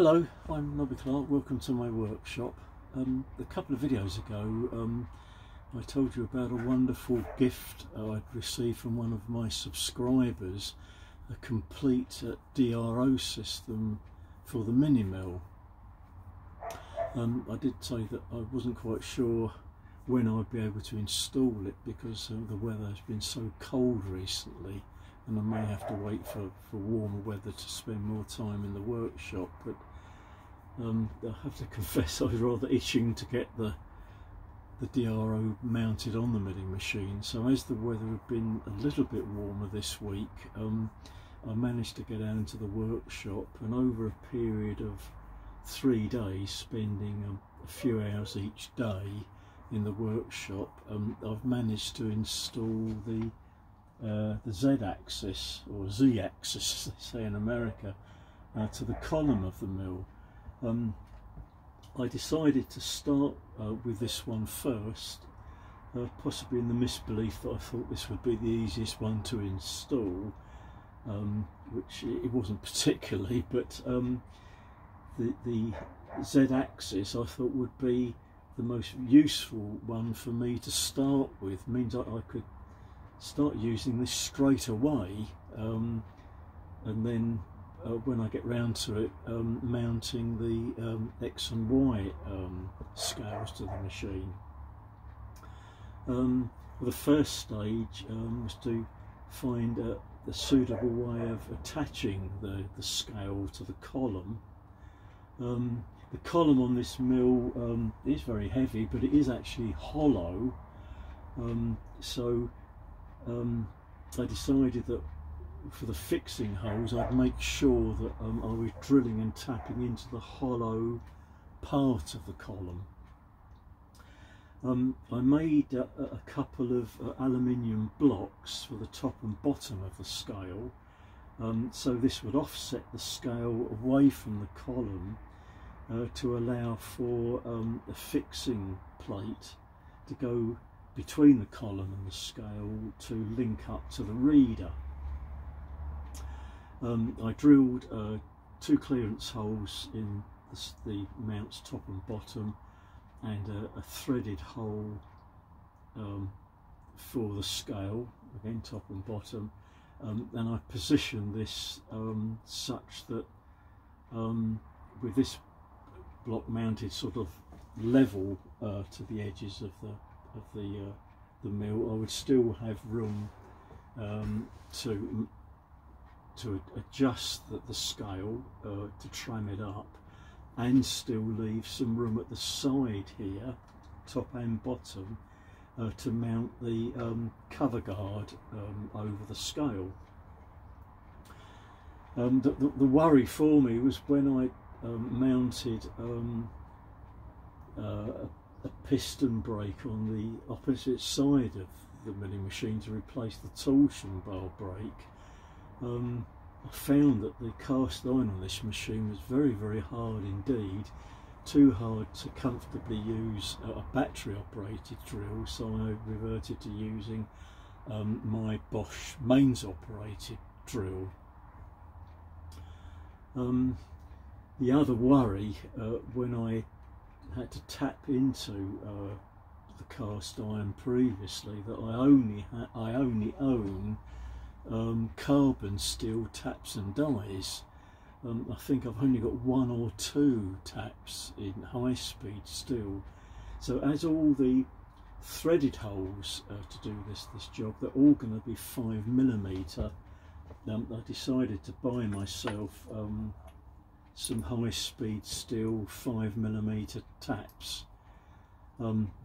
Hello, I'm Nobby Clark. Welcome to my workshop. A couple of videos ago I told you about a wonderful gift I'd received from one of my subscribers, a complete DRO system for the mini mill. I did say that I wasn't quite sure when I'd be able to install it because the weather has been so cold recently, and I may have to wait for warmer weather to spend more time in the workshop. But I have to confess I was rather itching to get the DRO mounted on the milling machine. So as the weather had been a little bit warmer this week, I managed to get out into the workshop, and over a period of 3 days, spending a few hours each day in the workshop, I've managed to install the Z-axis, or Z-axis as they say in America, to the column of the mill. I decided to start with this one first, possibly in the misbelief that I thought this would be the easiest one to install, which it wasn't particularly, but the Z-axis I thought would be the most useful one for me to start with. It means I could start using this straight away, and then when I get round to it, mounting the X and Y scales to the machine. The first stage was to find a suitable way of attaching the scale to the column. The column on this mill is very heavy, but it is actually hollow, so I decided that for the fixing holes I'd make sure that I was drilling and tapping into the hollow part of the column. I made a couple of aluminium blocks for the top and bottom of the scale, so this would offset the scale away from the column to allow for a fixing plate to go between the column and the scale to link up to the reader. I drilled 2 clearance holes in the mounts top and bottom, and a threaded hole for the scale, again top and bottom, and I positioned this such that with this block mounted sort of level to the edges of the mill, I would still have room to adjust the scale, to tram it up, and still leave some room at the side here, top and bottom, to mount the cover guard over the scale. The worry for me was when I mounted a piston brake on the opposite side of the milling machine to replace the torsion bar brake. I found that the cast iron on this machine was very, very hard indeed, too hard to comfortably use a battery operated drill, so I reverted to using my Bosch mains operated drill. The other worry when I had to tap into the cast iron previously, that I only own carbon steel taps and dies. I think I've only got 1 or 2 taps in high speed steel, so as all the threaded holes to do this job, they're all going to be 5mm, I decided to buy myself some high speed steel 5mm taps.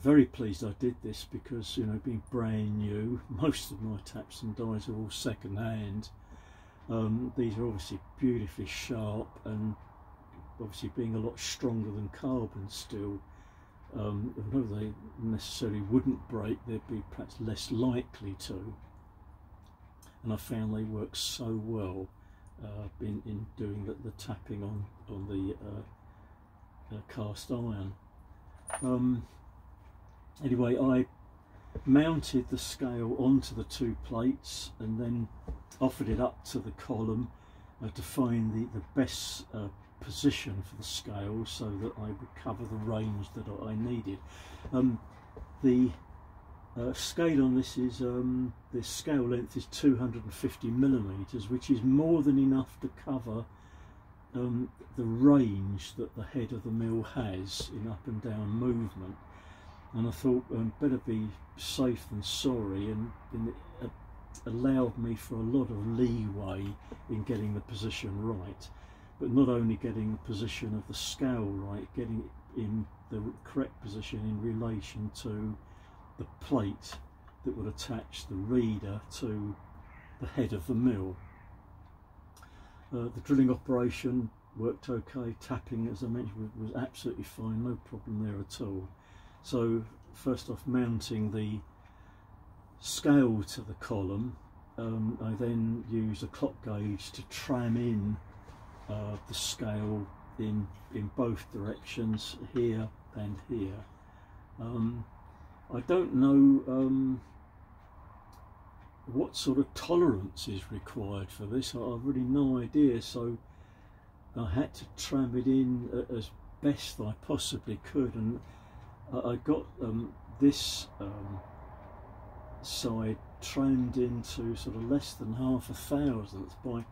Very pleased I did this because, you know, being brand new, most of my taps and dies are all second hand. These are obviously beautifully sharp, and obviously being a lot stronger than carbon steel, although they necessarily wouldn't break, they'd be perhaps less likely to. And I found they work so well in doing the tapping on the cast iron. Anyway, I mounted the scale onto the 2 plates and then offered it up to the column to find the best position for the scale so that I would cover the range that I needed. The scale on this is, the scale length is 250 millimeters, which is more than enough to cover the range that the head of the mill has in up and down movement. And I thought better be safe than sorry, and it allowed me for a lot of leeway in getting the position right, but not only getting the position of the scale right, getting it in the correct position in relation to the plate that would attach the reader to the head of the mill. The drilling operation worked okay. Tapping, as I mentioned, was absolutely fine, no problem there at all. So first off, mounting the scale to the column, I then use a clock gauge to tram in the scale in both directions, here and here. I don't know what sort of tolerance is required for this. I've really no idea, so I had to tram it in as best I possibly could, and I got this side trammed into sort of less than 1/1000th by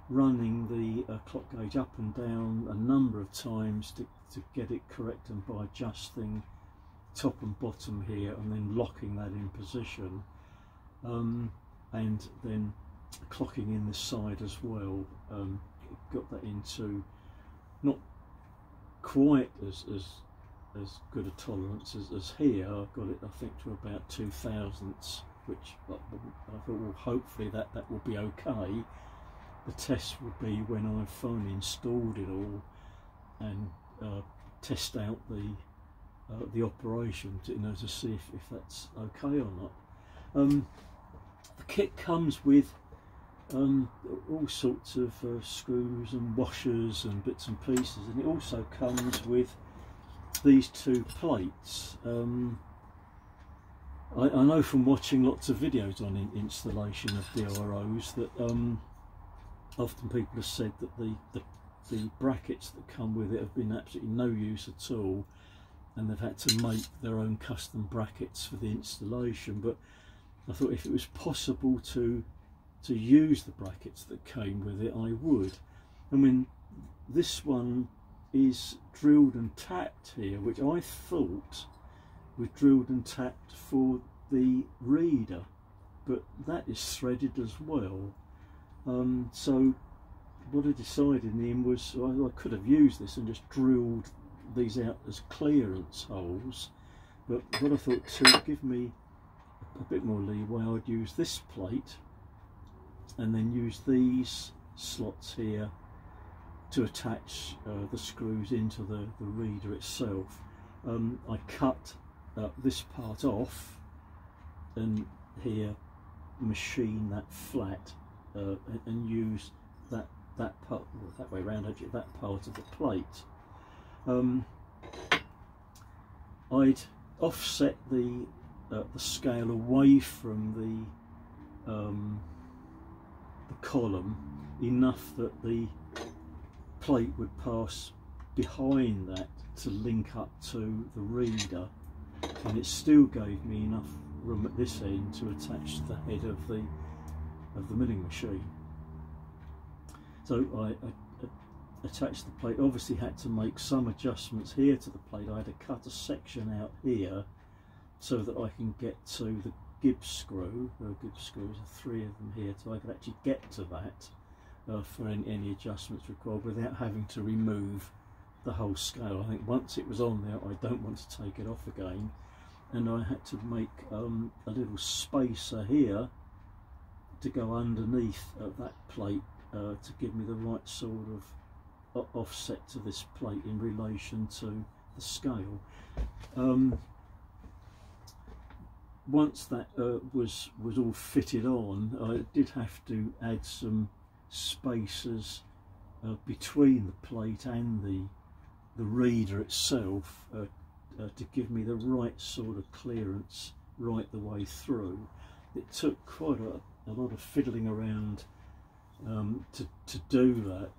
running the clock gauge up and down a number of times to get it correct, and by adjusting top and bottom here and then locking that in position, and then clocking in this side as well. Got that into not quite as good a tolerance as here. I've got it, I think, to about 2/1000ths, which I thought, well, hopefully that will be okay. The test will be when I've finally installed it all and test out the operation to see if that's okay or not. The kit comes with all sorts of screws and washers and bits and pieces, and it also comes with these two plates. I know from watching lots of videos on installation of DROs that often people have said that the brackets that come with it have been absolutely no use at all, and they've had to make their own custom brackets for the installation. But I thought if it was possible to use the brackets that came with it, I would. I mean, this one is drilled and tapped here, which I thought was drilled and tapped for the reader, but that is threaded as well. So what I decided in the end was I could have used this and just drilled these out as clearance holes, but what I thought, to give me a bit more leeway, I'd use this plate and then use these slots here to attach the screws into the reader itself. I cut this part off and here machine that flat and use that part, well, that way around, actually, that part of the plate. I'd offset the scale away from the column enough that the plate would pass behind that to link up to the reader, and it still gave me enough room at this end to attach to the head of the milling machine. So I attached the plate. Obviously had to make some adjustments here to the plate. I had to cut a section out here so that I can get to the Gibbs screw. Gibbs screws, are 3 of them here, so I could actually get to that for any adjustments required without having to remove the whole scale. I think once it was on there, I don't want to take it off again, and I had to make a little spacer here to go underneath that plate to give me the right sort of offset to this plate in relation to the scale. Once that was all fitted on, I did have to add some spacers between the plate and the reader itself to give me the right sort of clearance right the way through. It took quite a lot of fiddling around to do that,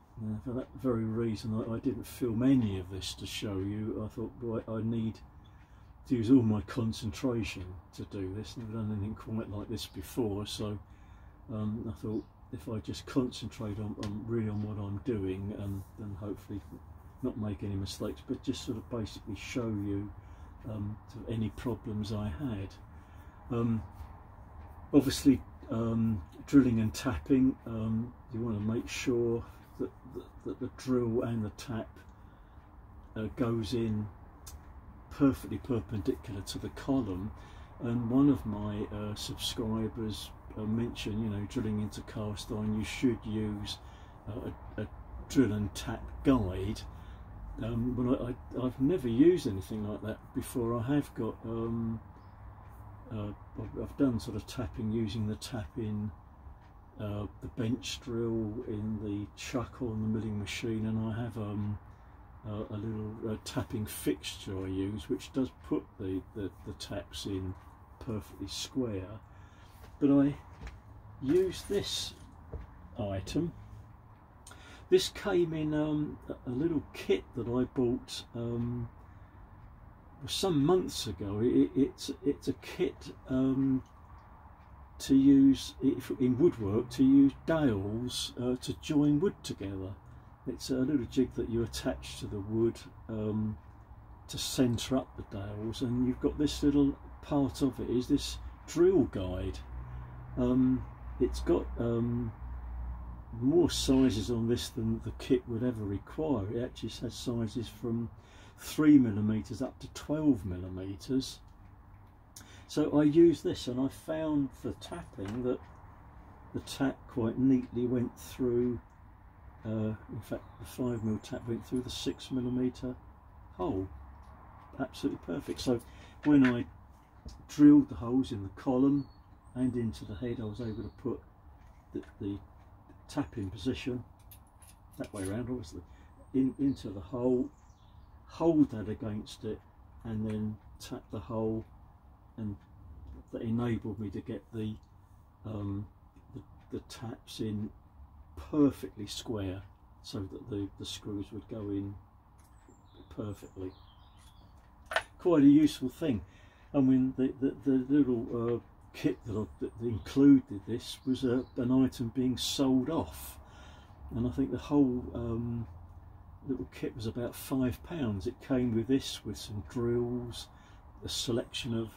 for that very reason, I didn't film any of this to show you. I thought, boy, I need to use all my concentration to do this. Never done anything quite like this before, so I thought if I just concentrate on really on what I'm doing, and then hopefully not make any mistakes, but just sort of basically show you sort of any problems I had. Obviously, drilling and tapping, you want to make sure that the drill and the tap goes in perfectly perpendicular to the column. And one of my subscribers mentioned, you know, drilling into cast iron, you should use a drill and tap guide. But I've never used anything like that before. I have got I've done sort of tapping using the tap in the bench drill, in the chuck on the milling machine, and I have a little tapping fixture I use, which does put the taps in perfectly square. But I use this item. This came in a little kit that I bought some months ago. It's a kit to use in woodwork, to use dowels to join wood together. It's a little jig that you attach to the wood to centre up the dowels, and you've got this little part of it is this drill guide. It's got more sizes on this than the kit would ever require. It actually has sizes from 3mm up to 12mm. So I use this, and I found for tapping that the tap quite neatly went through, in fact the 5mm tap went through the 6mm hole. Absolutely perfect. So when I drilled the holes in the column and into the head, I was able to put the tap in position, that way around obviously, into the hole, hold that against it, and then tap the hole, and that enabled me to get the taps in perfectly square, so that the screws would go in perfectly. Quite a useful thing. I mean, the little kit that included this was an item being sold off, and I think the whole little kit was about £5. It came with this, with some drills, a selection of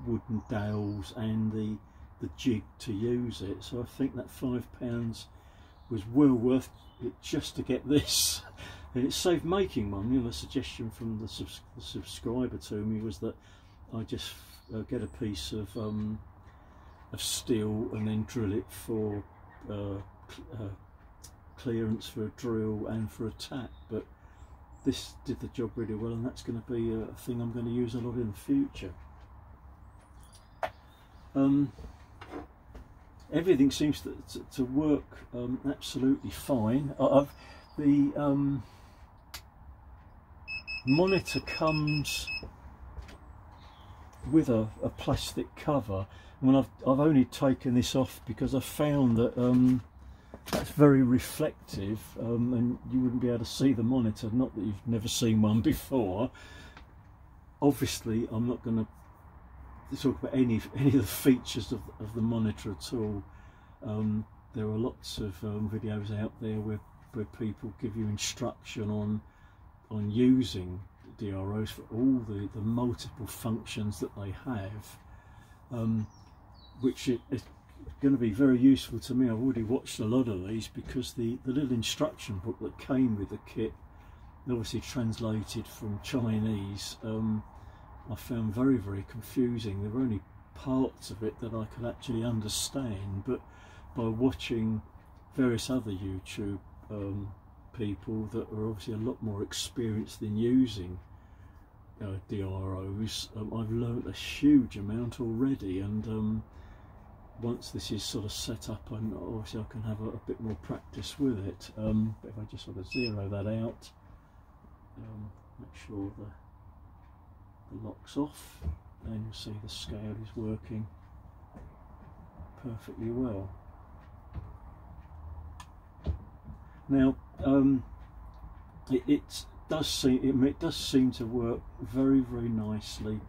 wooden dowels, and the jig to use it. So I think that £5 was well worth it just to get this. And it saved making one. You know, the suggestion from the subscriber to me was that I just get a piece of steel and then drill it for clearance for a drill and for a tap. But this did the job really well, and that's going to be a thing I'm going to use a lot in the future. Everything seems to work absolutely fine. The monitor comes with a plastic cover. I mean, I've only taken this off because I found that that's very reflective, and you wouldn't be able to see the monitor. Not that you've never seen one before. Obviously, I'm not going to talk about any of the features of the monitor at all. There are lots of videos out there where people give you instruction on using DROs for all the multiple functions that they have, which is going to be very useful to me. I've already watched a lot of these because the little instruction book that came with the kit, obviously translated from Chinese, I found very, very confusing. There were only parts of it that I could actually understand, but by watching various other YouTube people that are obviously a lot more experienced in using DROs, I've learnt a huge amount already, and once this is sort of set up, and obviously I can have a bit more practice with it. But if I just sort of zero that out, make sure the lock's off, and you'll see the scale is working perfectly well. Now, it does seem to work very nicely.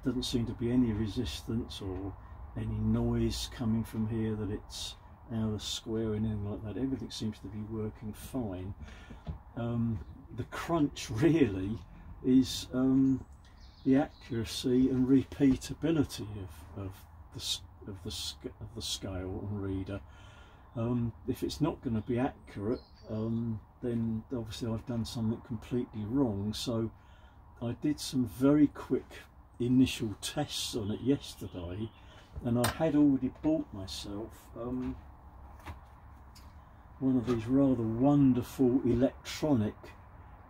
Doesn't seem to be any resistance or any noise coming from here that it's out of square or anything like that. Everything seems to be working fine. The crunch really is the accuracy and repeatability of the scale and reader. If it's not going to be accurate, then obviously I've done something completely wrong. So I did some very quick initial tests on it yesterday, and I had already bought myself one of these rather wonderful electronic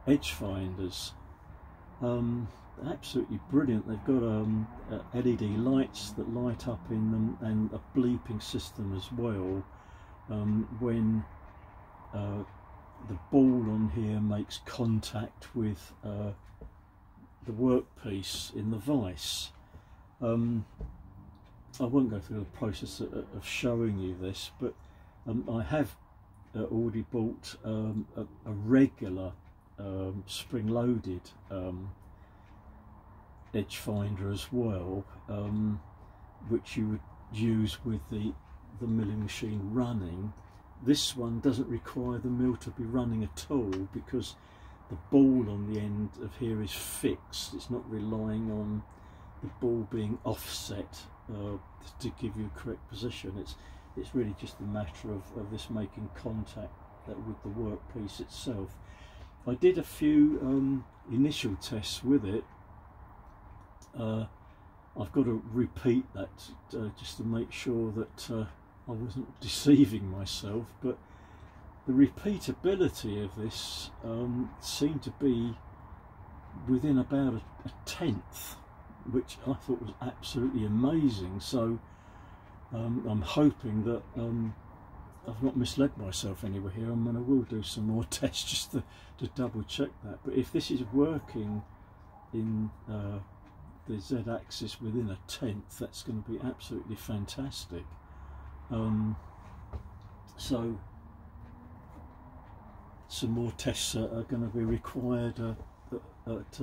edge finders. Absolutely brilliant. They've got LED lights that light up in them and a bleeping system as well when the ball on here makes contact with the workpiece in the vise. I won't go through the process of showing you this, but I have already bought a regular spring-loaded edge finder as well, which you would use with the milling machine running. This one doesn't require the mill to be running at all because the ball on the end of here is fixed. It's not relying on the ball being offset to give you a correct position. It's really just a matter of this making contact with the workpiece itself. I did a few initial tests with it. I've got to repeat that just to make sure that I wasn't deceiving myself, but the repeatability of this seemed to be within about a tenth, which I thought was absolutely amazing. So I'm hoping that I've not misled myself anywhere here, and I will do some more tests just to double check that. But if this is working in the Z-axis within a tenth, that's going to be absolutely fantastic. So some more tests are going to be required to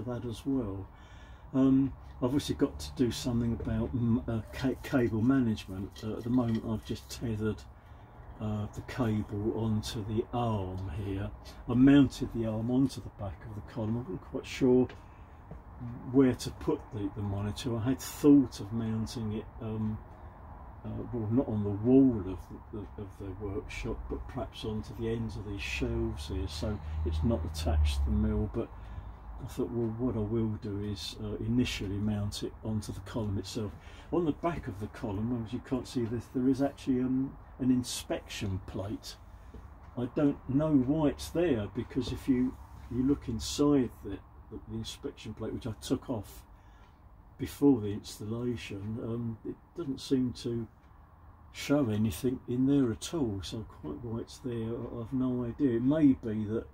that as well. I've obviously got to do something about cable management. At the moment I've just tethered the cable onto the arm here. I mounted the arm onto the back of the column. I wasn't quite sure where to put the monitor. I had thought of mounting it well, not on the wall of the workshop, but perhaps onto the ends of these shelves here, so it's not attached to the mill. But I thought, well, what I will do is initially mount it onto the column itself. On the back of the column, as you can't see this, there is actually an inspection plate. I don't know why it's there, because if you look inside the inspection plate, which I took off before the installation, it doesn't seem to show anything in there at all. So quite why it's there, I've no idea. It may be that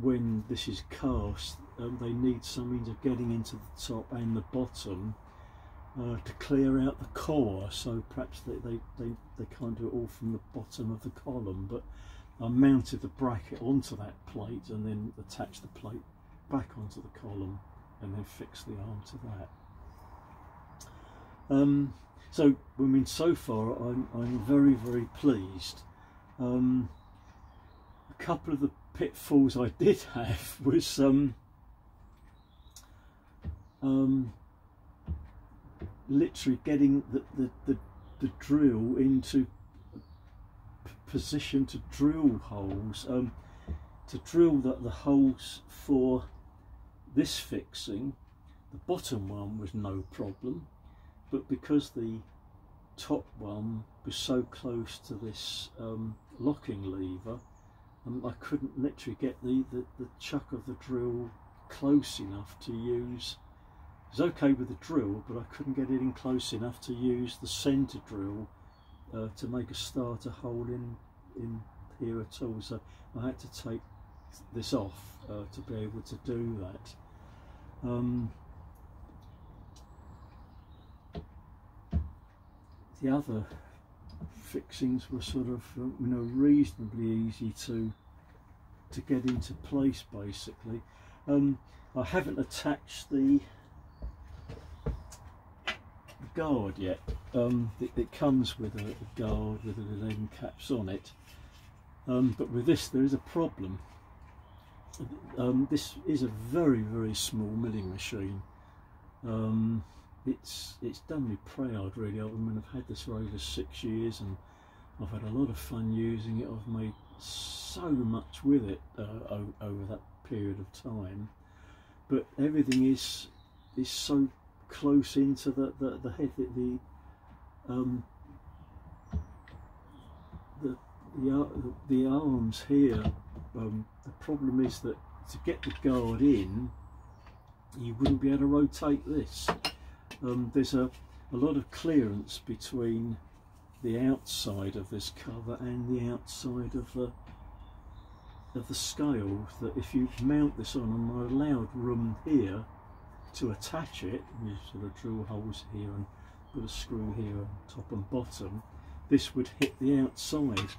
when this is cast, they need something of getting into the top and the bottom to clear out the core, so perhaps they can't do it all from the bottom of the column. But I mounted the bracket onto that plate and then attached the plate back onto the column and then fixed the arm to that. So I mean, so far I'm very pleased. A couple of the pitfalls I did have was literally getting the drill into position to drill holes. To drill the holes for this fixing, the bottom one was no problem, but because the top one was so close to this locking lever, I couldn't literally get the chuck of the drill close enough to use. It was okay with the drill, but I couldn't get it in close enough to use the centre drill to make a starter hole in here at all. So I had to take this off to be able to do that. The other fixings were sort of reasonably easy to to get into place basically. I haven't attached the guard yet. It comes with a guard with the little end caps on it, but with this there is a problem. This is a very small milling machine. It's done me proud really. I mean, I've had this for over 6 years and I've had a lot of fun using it. I've made so much with it over that period of time, but everything is so close into the head that the arms here. The problem is that to get the guard in, you wouldn't be able to rotate this. There's a lot of clearance between the outside of this cover and the outside of the scale, that if you mount this on, and I allowed room here to attach it, you sort of drill holes here and put a screw here on top and bottom, this would hit the outside.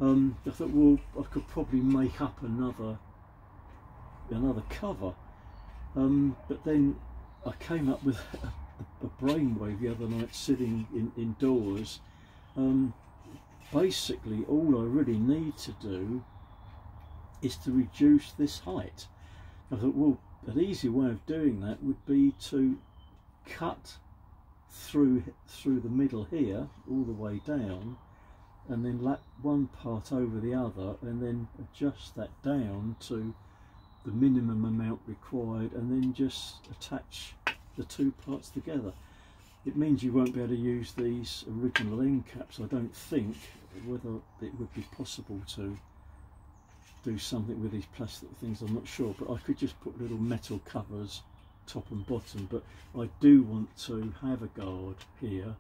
I thought, well, I could probably make up another cover, but then I came up with a brainwave the other night sitting indoors. Basically all I really need to do is to reduce this height. I thought, well, an easy way of doing that would be to cut through the middle here all the way down, and then lap one part over the other, and then adjust that down to the minimum amount required, and then just attach the two parts together. It means you won't be able to use these original end caps, I don't think. Whether it would be possible to do something with these plastic things, I'm not sure, but I could just put little metal covers top and bottom. But I do want to have a guard here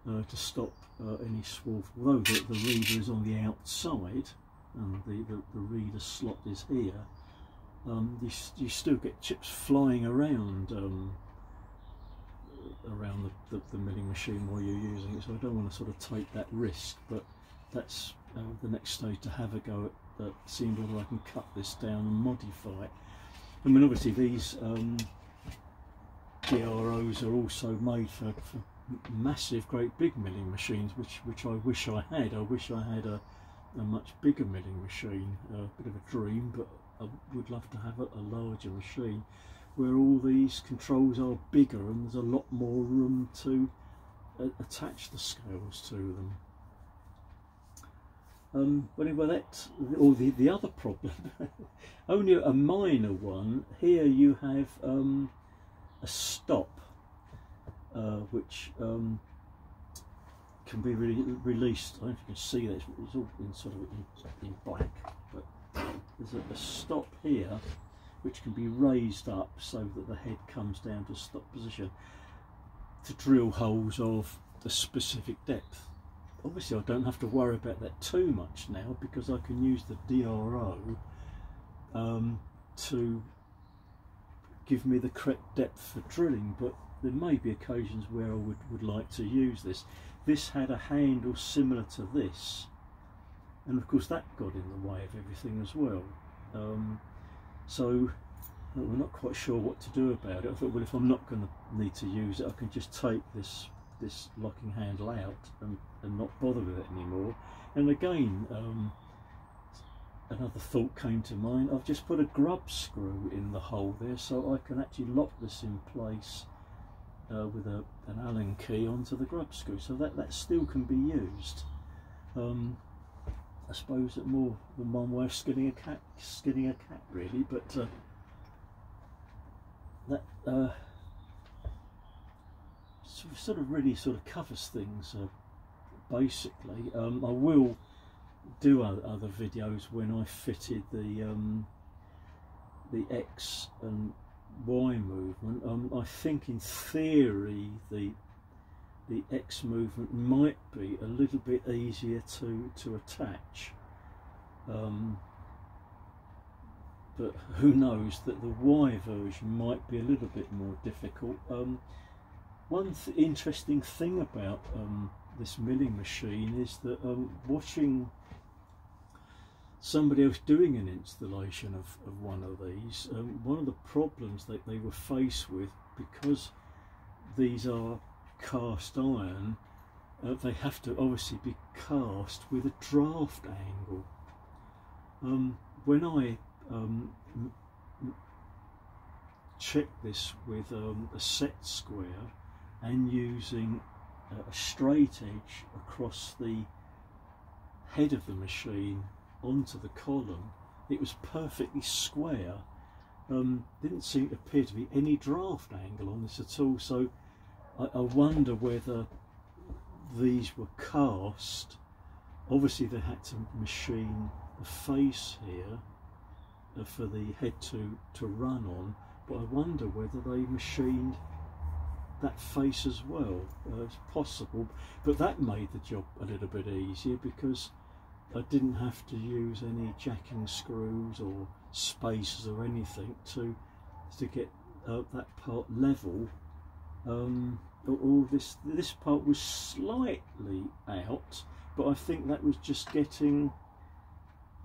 to stop any swarf, although the reader is on the outside and the reader slot is here. You still get chips flying around around the milling machine while you're using it, so I don't want to sort of take that risk. But that's the next stage, to have a go at seeing whether I can cut this down and modify it. I mean, obviously these DROs are also made for massive, great big milling machines, which I wish I had. I wish I had a much bigger milling machine. A bit of a dream, but I would love to have a larger machine where all these controls are bigger and there's a lot more room to attach the scales to them. But anyway, that's the other problem. Only a minor one. Here you have a stop which can be released. I don't know if you can see that, it's all in sort of in black, but there's a stop here which can be raised up so that the head comes down to stop position to drill holes of the specific depth. Obviously I don't have to worry about that too much now, because I can use the DRO to give me the correct depth for drilling, but there may be occasions where I would like to use this. This had a handle similar to this, and of course that got in the way of everything as well. So we're not quite sure what to do about it. I thought, well, if I'm not going to need to use it, I can just take this locking handle out and not bother with it anymore. And again, another thought came to mind. I've just put a grub screw in the hole there, so I can actually lock this in place with an Allen key onto the grub screw, so that still can be used. I suppose that more than one way of skinning a cat really, but that sort of really sort of covers things basically. I will do other videos when I fitted the X and Y movement. I think in theory the X movement might be a little bit easier to attach, but who knows, that the Y version might be a little bit more difficult. One interesting thing about this milling machine is that watching somebody else doing an installation of one of these, one of the problems that they were faced with, because these are cast iron, they have to obviously be cast with a draft angle. When I checked this with a set square and using a straight edge across the head of the machine onto the column, it was perfectly square. Didn't seem to appear to be any draft angle on this at all, so I wonder whether these were cast. Obviously they had to machine the face here for the head to run on, but I wonder whether they machined that face as well. It's possible, but that made the job a little bit easier because I didn't have to use any jacking screws or spacers or anything to get that part level. All this part was slightly out, but I think that was just getting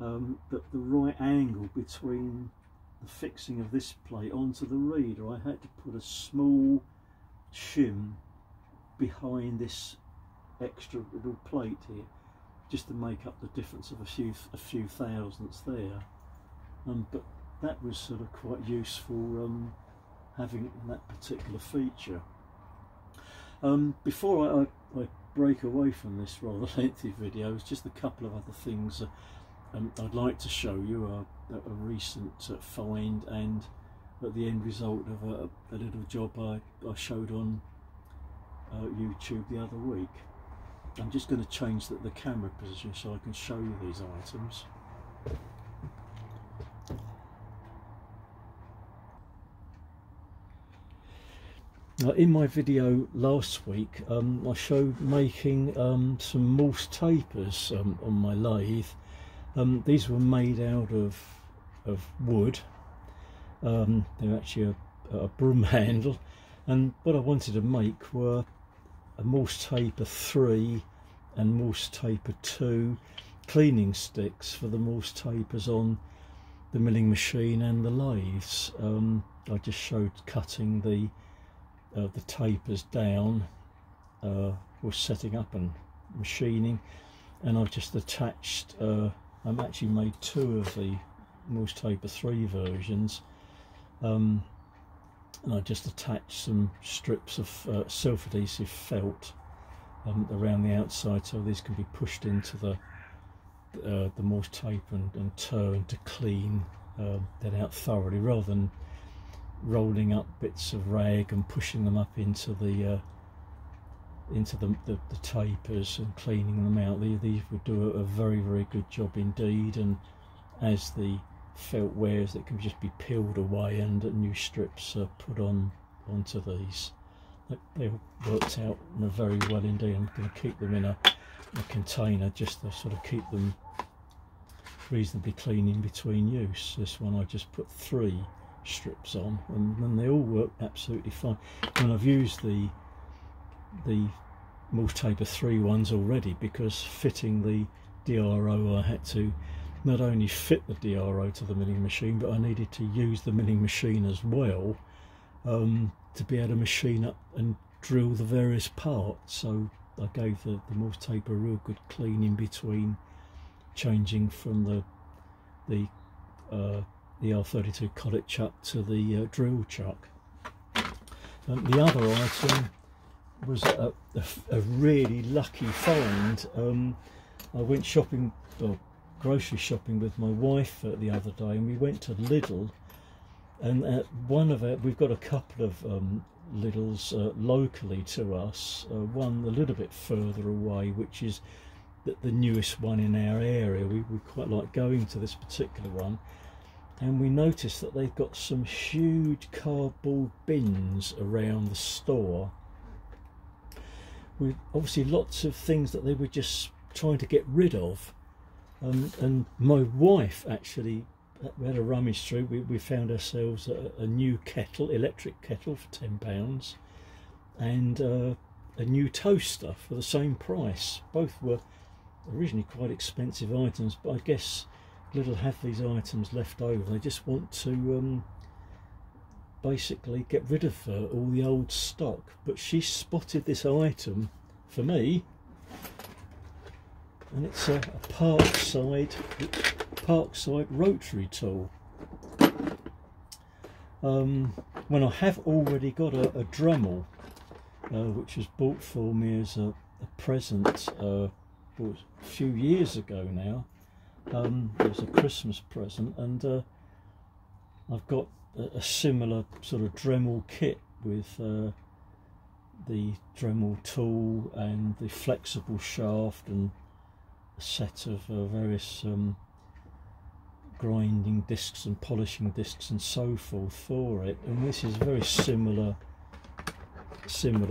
the right angle between the fixing of this plate onto the reader. I had to put a small shim behind this extra little plate here, just to make up the difference of a few thousandths there. But that was sort of quite useful, having that particular feature. Before I break away from this rather lengthy video, it's just a couple of other things I'd like to show you. A recent find and the end result of a little job I showed on YouTube the other week. I'm just going to change the camera position so I can show you these items. In my video last week, I showed making some Morse tapers on my lathe. These were made out of wood. They're actually a broom handle, and what I wanted to make were a Morse taper 3 and Morse taper 2 cleaning sticks for the Morse tapers on the milling machine and the lathes. I just showed cutting the tapers down, was setting up and machining, and I've just attached, I've actually made 2 of the Morse taper 3 versions, and I just attached some strips of self-adhesive felt around the outside, so these can be pushed into the Morse taper and turned to clean that out thoroughly, rather than rolling up bits of rag and pushing them up into the tapers and cleaning them out. These would do a very, very good job indeed, and as the felt wears, it can just be peeled away and new strips are put onto these. They worked out very well indeed. I'm going to keep them in a container just to sort of keep them reasonably clean in between use. This one I just put 3 strips on, and they all work absolutely fine. And I've used the Morse taper 3 ones already, because fitting the DRO, I had to not only fit the DRO to the milling machine, but I needed to use the milling machine as well to be able to machine up and drill the various parts. So I gave the Morse taper a real good clean in between changing from the R32 collet chuck to the drill chuck. The other item was a really lucky find. I went shopping, grocery shopping with my wife the other day, and we went to Lidl, and at one of our, we've got a couple of Lidls locally to us, one a little bit further away, which is the newest one in our area. We quite like going to this particular one, and we noticed that they've got some huge cardboard bins around the store with obviously lots of things that they were just trying to get rid of. And my wife actually, we had a rummage through, we found ourselves a new kettle, electric kettle for £10, and a new toaster for the same price. Both were originally quite expensive items, but I guess little have these items left over. They just want to basically get rid of all the old stock. But she spotted this item for me, and it's a Parkside rotary tool. When I have already got a Dremel, which was bought for me as a present a few years ago now. It was a Christmas present, and I've got a similar sort of Dremel kit with the Dremel tool and the flexible shaft and a set of various grinding discs and polishing discs and so forth for it. And this is a very similar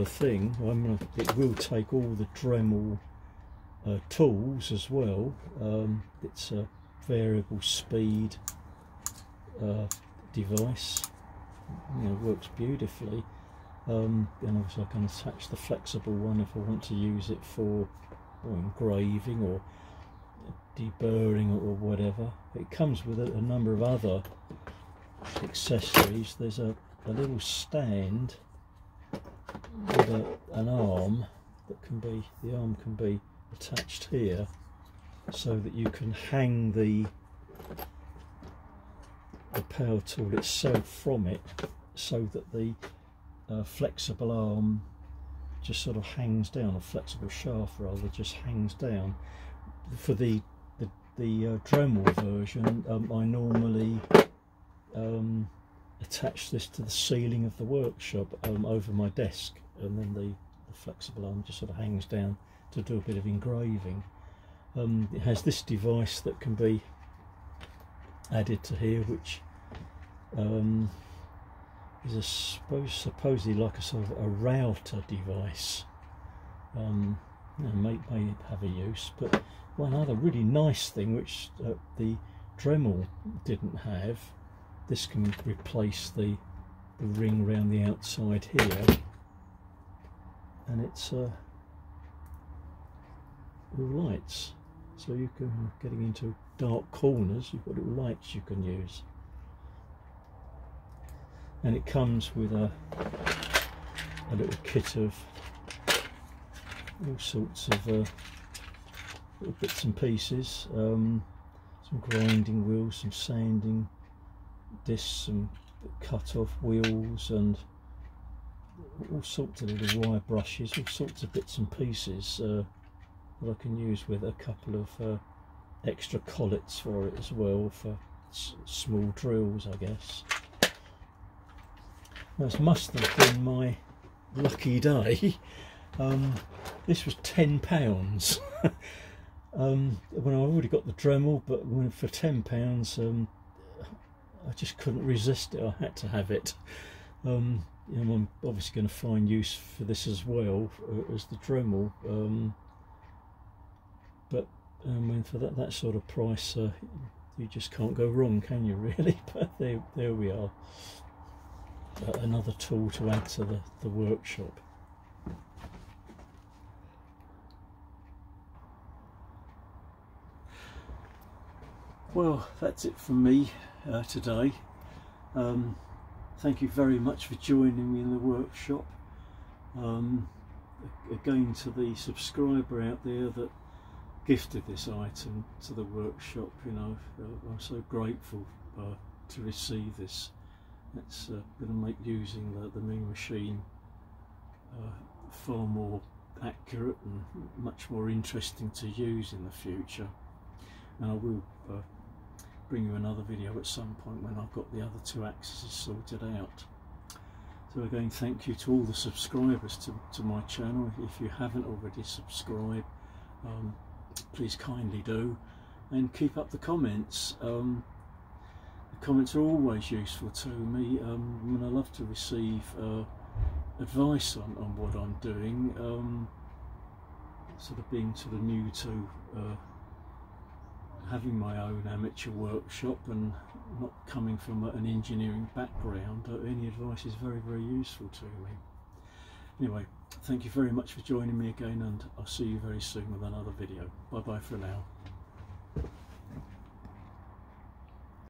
thing. It will take all the Dremel tools as well. It's a variable speed device. Works beautifully. And obviously I can attach the flexible one if I want to use it for engraving or deburring or whatever. It comes with a number of other accessories. There's a little stand with an arm that the arm can be attached here, so that you can hang the power tool itself from it, so that the flexible arm just sort of hangs down, a flexible shaft rather, just hangs down. For the Dremel version, I normally attach this to the ceiling of the workshop over my desk, and then the flexible arm just sort of hangs down to do a bit of engraving. It has this device that can be added to here, which is supposedly like a sort of a router device. May have a use. But one other really nice thing which the Dremel didn't have, this can replace the ring around the outside here, and it's little lights, so you can, getting into dark corners, you've got little lights you can use. And it comes with a little kit of all sorts of little bits and pieces, some grinding wheels, some sanding discs, some cut-off wheels, and all sorts of little wire brushes, all sorts of bits and pieces that I can use with a couple of extra collets for it as well, for small drills, I guess. This must have been my lucky day. This was £10 when I already got the Dremel, but for £10 I just couldn't resist it. I had to have it. I'm obviously going to find use for this as well as the Dremel, but for that sort of price, you just can't go wrong, can you, really? But there we are. Another tool to add to the workshop. Well, that's it from me today. Thank you very much for joining me in the workshop. Again, to the subscriber out there that gifted this item to the workshop, I'm so grateful to receive this. It's going to make using the new machine far more accurate and much more interesting to use in the future. And I will bring you another video at some point when I've got the other two axes sorted out. So again, thank you to all the subscribers to my channel. If you haven't already subscribed, please kindly do, and keep up the comments. The comments are always useful to me. I love to receive advice on what I'm doing. Being new to having my own amateur workshop and not coming from an engineering background, any advice is very, very useful to me. Anyway, thank you very much for joining me again, and I'll see you very soon with another video. Bye bye for now.